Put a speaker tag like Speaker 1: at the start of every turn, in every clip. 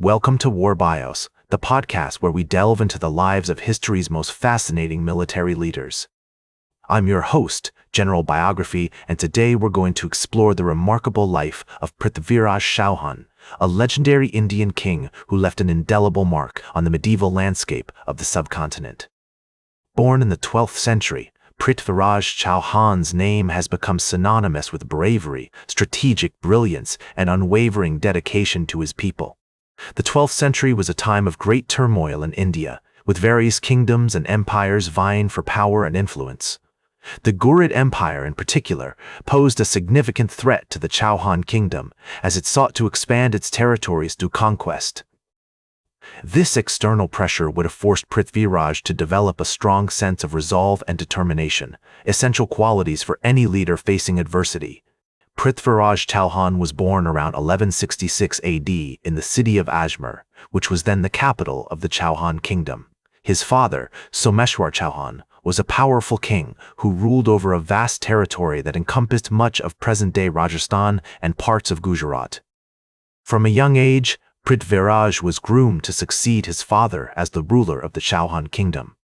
Speaker 1: Welcome to War Bios, the podcast where we delve into the lives of history's most fascinating military leaders. I'm your host, General Biography, and today we're going to explore the remarkable life of Prithviraj Chauhan, a legendary Indian king who left an indelible mark on the medieval landscape of the subcontinent. Born in the 12th century, Prithviraj Chauhan's name has become synonymous with bravery, strategic brilliance, and unwavering dedication to his people. The 12th century was a time of great turmoil in India, with various kingdoms and empires vying for power and influence. The Ghurid Empire, in particular, posed a significant threat to the Chauhan kingdom, as it sought to expand its territories through conquest. This external pressure would have forced Prithviraj to develop a strong sense of resolve and determination, essential qualities for any leader facing adversity. Prithviraj Chauhan was born around 1166 AD in the city of Ajmer, which was then the capital of the Chauhan kingdom. His father, Someshwar Chauhan, was a powerful king who ruled over a vast territory that encompassed much of present-day Rajasthan and parts of Gujarat. From a young age, Prithviraj was groomed to succeed his father as the ruler of the Chauhan kingdom.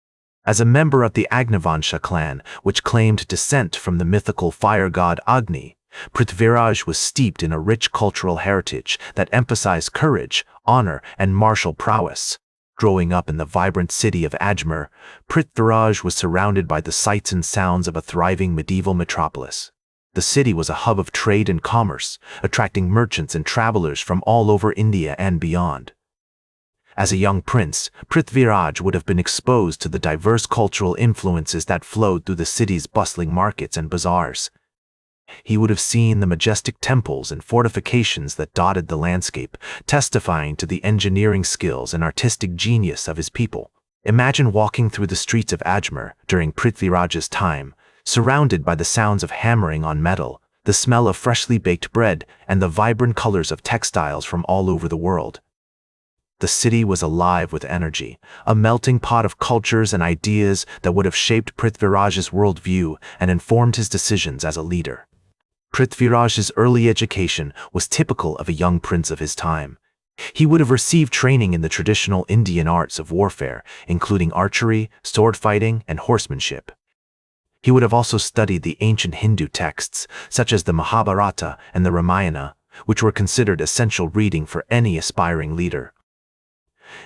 Speaker 1: As a member of the Agnavansha clan, which claimed descent from the mythical fire god Agni, Prithviraj was steeped in a rich cultural heritage that emphasized courage, honor, and martial prowess. Growing up in the vibrant city of Ajmer, Prithviraj was surrounded by the sights and sounds of a thriving medieval metropolis. The city was a hub of trade and commerce, attracting merchants and travelers from all over India and beyond. As a young prince, Prithviraj would have been exposed to the diverse cultural influences that flowed through the city's bustling markets and bazaars. He would have seen the majestic temples and fortifications that dotted the landscape, testifying to the engineering skills and artistic genius of his people. Imagine walking through the streets of Ajmer during Prithviraj's time, surrounded by the sounds of hammering on metal, the smell of freshly baked bread, and the vibrant colors of textiles from all over the world. The city was alive with energy, a melting pot of cultures and ideas that would have shaped Prithviraj's worldview and informed his decisions as a leader. Prithviraj's early education was typical of a young prince of his time. He would have received training in the traditional Indian arts of warfare, including archery, sword fighting, and horsemanship. He would have also studied the ancient Hindu texts, such as the Mahabharata and the Ramayana, which were considered essential reading for any aspiring leader.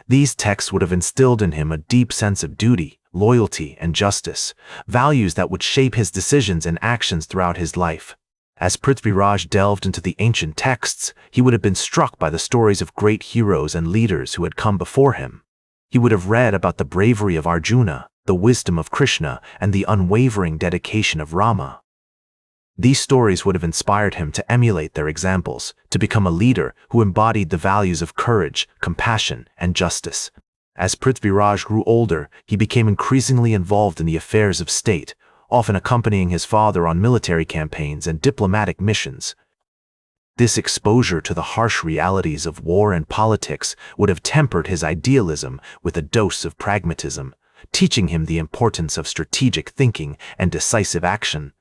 Speaker 1: These texts would have instilled in him a deep sense of duty, loyalty, and justice, values that would shape his decisions and actions throughout his life. As Prithviraj delved into the ancient texts, he would have been struck by the stories of great heroes and leaders who had come before him. He would have read about the bravery of Arjuna, the wisdom of Krishna, and the unwavering dedication of Rama. These stories would have inspired him to emulate their examples, to become a leader who embodied the values of courage, compassion, and justice. As Prithviraj grew older, he became increasingly involved in the affairs of state, often accompanying his father on military campaigns and diplomatic missions. This exposure to the harsh realities of war and politics would have tempered his idealism with a dose of pragmatism, teaching him the importance of strategic thinking and decisive action.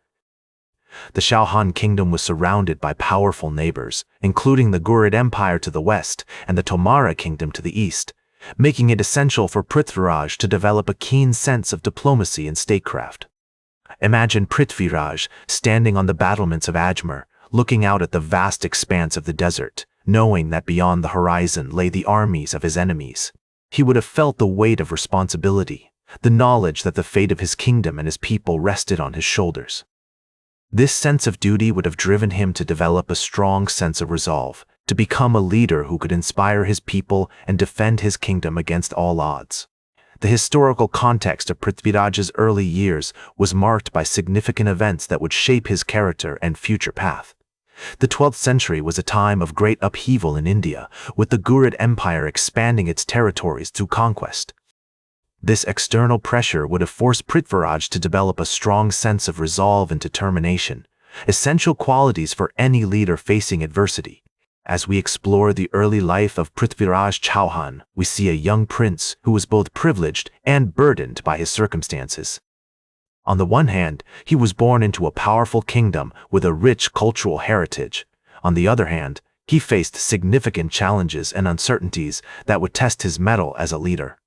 Speaker 1: The Chauhan kingdom was surrounded by powerful neighbors, including the Ghurid Empire to the west and the Tomara kingdom to the east, making it essential for Prithviraj to develop a keen sense of diplomacy and statecraft. Imagine Prithviraj standing on the battlements of Ajmer, looking out at the vast expanse of the desert, knowing that beyond the horizon lay the armies of his enemies. He would have felt the weight of responsibility, the knowledge that the fate of his kingdom and his people rested on his shoulders. This sense of duty would have driven him to develop a strong sense of resolve, to become a leader who could inspire his people and defend his kingdom against all odds. The historical context of Prithviraj's early years was marked by significant events that would shape his character and future path. The 12th century was a time of great upheaval in India, with the Ghurid Empire expanding its territories through conquest. This external pressure would have forced Prithviraj to develop a strong sense of resolve and determination, essential qualities for any leader facing adversity. As we explore the early life of Prithviraj Chauhan, we see a young prince who was both privileged and burdened by his circumstances. On the one hand, he was born into a powerful kingdom with a rich cultural heritage. On the other hand, He faced significant challenges and uncertainties that would test his mettle as a leader.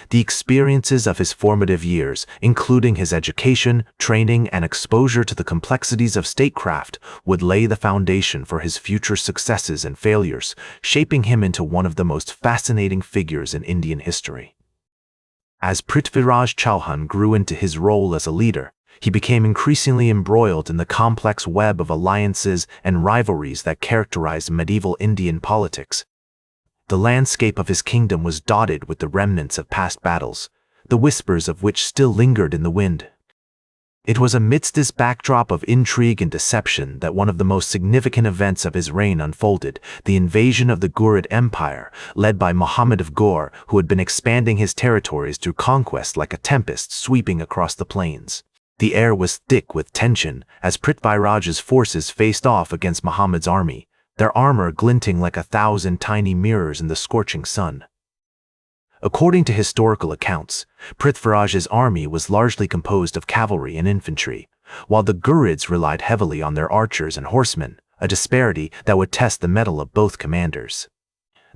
Speaker 1: The experiences of his formative years, including his education, training, and exposure to the complexities of statecraft, would lay the foundation for his future successes and failures, shaping him into one of the most fascinating figures in Indian history. As Prithviraj Chauhan grew into his role as a leader, he became increasingly embroiled in the complex web of alliances and rivalries that characterized medieval Indian politics. The landscape of his kingdom was dotted with the remnants of past battles, the whispers of which still lingered in the wind. It was amidst this backdrop of intrigue and deception that one of the most significant events of his reign unfolded, the invasion of the Ghurid Empire, led by Muhammad of Ghor, who had been expanding his territories through conquest like a tempest sweeping across the plains. The air was thick with tension as Prithviraj's forces faced off against Muhammad's army, their armor glinting like 1,000 tiny mirrors in the scorching sun. According to historical accounts, Prithviraj's army was largely composed of cavalry and infantry, while the Ghurids relied heavily on their archers and horsemen, a disparity that would test the mettle of both commanders.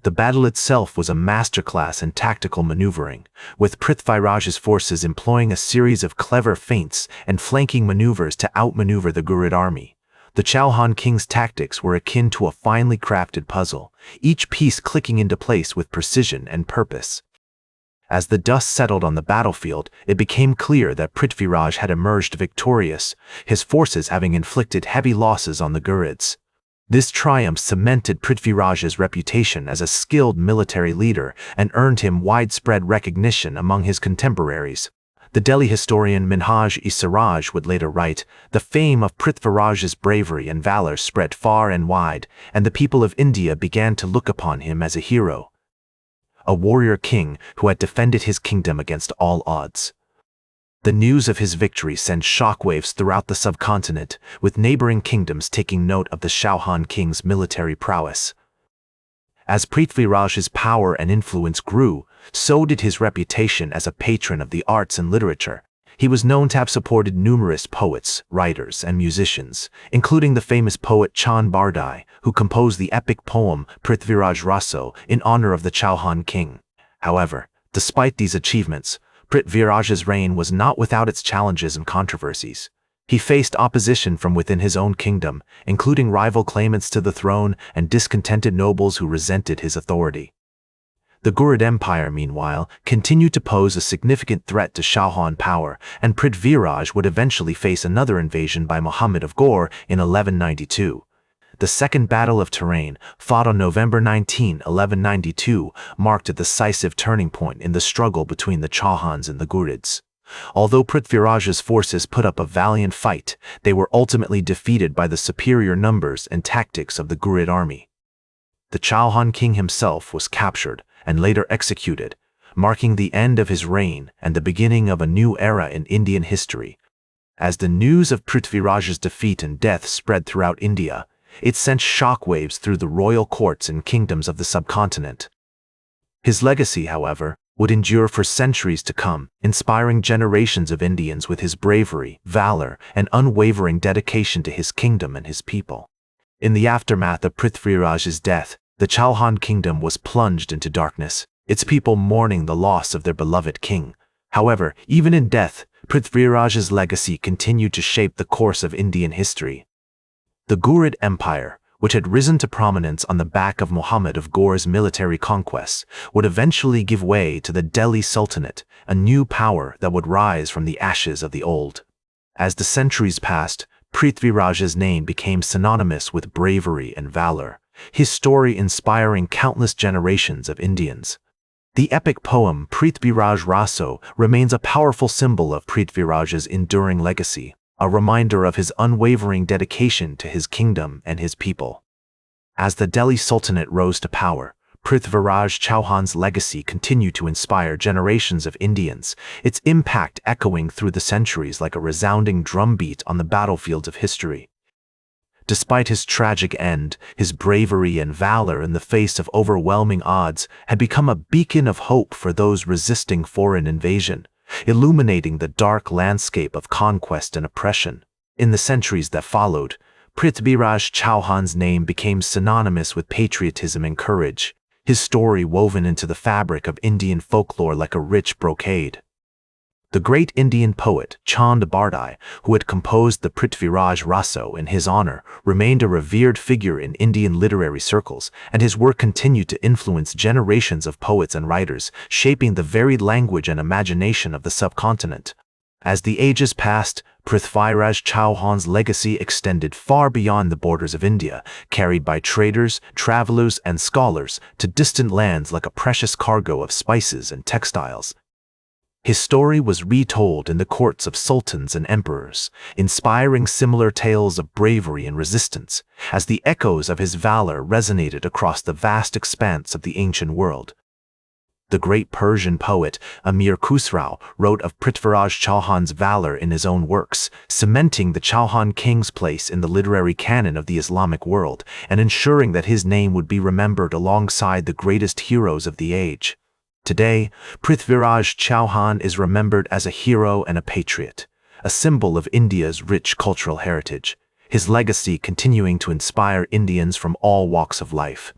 Speaker 1: The battle itself was a masterclass in tactical maneuvering, with Prithviraj's forces employing a series of clever feints and flanking maneuvers to outmaneuver the Ghurid army. The Chauhan king's tactics were akin to a finely crafted puzzle, each piece clicking into place with precision and purpose. As the dust settled on the battlefield, it became clear that Prithviraj had emerged victorious, his forces having inflicted heavy losses on the Ghurids. This triumph cemented Prithviraj's reputation as a skilled military leader and earned him widespread recognition among his contemporaries. The Delhi historian Minhaj-e-Siraj would later write, "The fame of Prithviraj's bravery and valor spread far and wide, and the people of India began to look upon him as a hero, a warrior king who had defended his kingdom against all odds." The news of his victory sent shockwaves throughout the subcontinent, with neighboring kingdoms taking note of the Chauhan king's military prowess. As Prithviraj's power and influence grew, so did his reputation as a patron of the arts and literature. He was known to have supported numerous poets, writers, and musicians, including the famous poet Chand Bardai, who composed the epic poem Prithviraj Raso in honor of the Chauhan king. However, despite these achievements, Prithviraj's reign was not without its challenges and controversies. He faced opposition from within his own kingdom, including rival claimants to the throne and discontented nobles who resented his authority. The Ghurid Empire, meanwhile, continued to pose a significant threat to Chauhan power, and Prithviraj would eventually face another invasion by Muhammad of Ghor in 1192. The Second Battle of Tarain, fought on November 19, 1192, marked a decisive turning point in the struggle between the Chauhans and the Ghurids. Although Prithviraj's forces put up a valiant fight, they were ultimately defeated by the superior numbers and tactics of the Ghurid army. The Chauhan king himself was captured and later executed, marking the end of his reign and the beginning of a new era in Indian history. As the news of Prithviraj's defeat and death spread throughout India, it sent shockwaves through the royal courts and kingdoms of the subcontinent. His legacy, however, would endure for centuries to come, inspiring generations of Indians with his bravery, valor, and unwavering dedication to his kingdom and his people. In the aftermath of Prithviraj's death, the Chauhan kingdom was plunged into darkness, its people mourning the loss of their beloved king. However, even in death, Prithviraj's legacy continued to shape the course of Indian history. The Ghurid Empire, which had risen to prominence on the back of Muhammad of Ghor's military conquests, would eventually give way to the Delhi Sultanate, a new power that would rise from the ashes of the old. As the centuries passed, Prithviraj's name became synonymous with bravery and valor, his story inspiring countless generations of Indians. The epic poem Prithviraj Raso remains a powerful symbol of Prithviraj's enduring legacy, a reminder of his unwavering dedication to his kingdom and his people. As the Delhi Sultanate rose to power, Prithviraj Chauhan's legacy continued to inspire generations of Indians, its impact echoing through the centuries like a resounding drumbeat on the battlefields of history. Despite his tragic end, his bravery and valor in the face of overwhelming odds had become a beacon of hope for those resisting foreign invasion, illuminating the dark landscape of conquest and oppression. In the centuries that followed, Prithviraj Chauhan's name became synonymous with patriotism and courage, his story woven into the fabric of Indian folklore like a rich brocade. The great Indian poet Chand Bardai, who had composed the Prithviraj Raso in his honor, remained a revered figure in Indian literary circles, and his work continued to influence generations of poets and writers, shaping the very language and imagination of the subcontinent. As the ages passed, Prithviraj Chauhan's legacy extended far beyond the borders of India, carried by traders, travelers, and scholars to distant lands like a precious cargo of spices and textiles. His story was retold in the courts of sultans and emperors, inspiring similar tales of bravery and resistance, as the echoes of his valor resonated across the vast expanse of the ancient world. The great Persian poet Amir Khusrau wrote of Prithviraj Chauhan's valor in his own works, cementing the Chauhan king's place in the literary canon of the Islamic world and ensuring that his name would be remembered alongside the greatest heroes of the age. Today, Prithviraj Chauhan is remembered as a hero and a patriot, a symbol of India's rich cultural heritage, his legacy continuing to inspire Indians from all walks of life.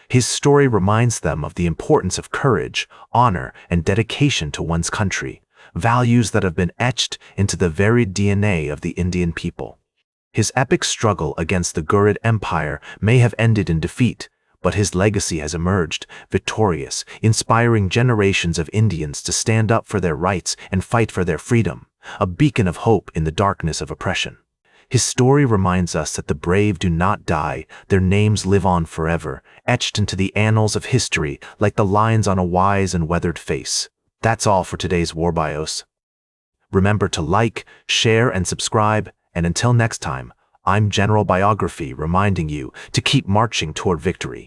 Speaker 1: His story reminds them of the importance of courage, honor, and dedication to one's country, values that have been etched into the very DNA of the Indian people. His epic struggle against the Ghurid Empire may have ended in defeat, but his legacy has emerged, victorious, inspiring generations of Indians to stand up for their rights and fight for their freedom, a beacon of hope in the darkness of oppression. His story reminds us that the brave do not die, their names live on forever, etched into the annals of history like the lines on a wise and weathered face. That's all for today's War Bios. Remember to like, share, and subscribe, and until next time, I'm General Biography reminding you to keep marching toward victory.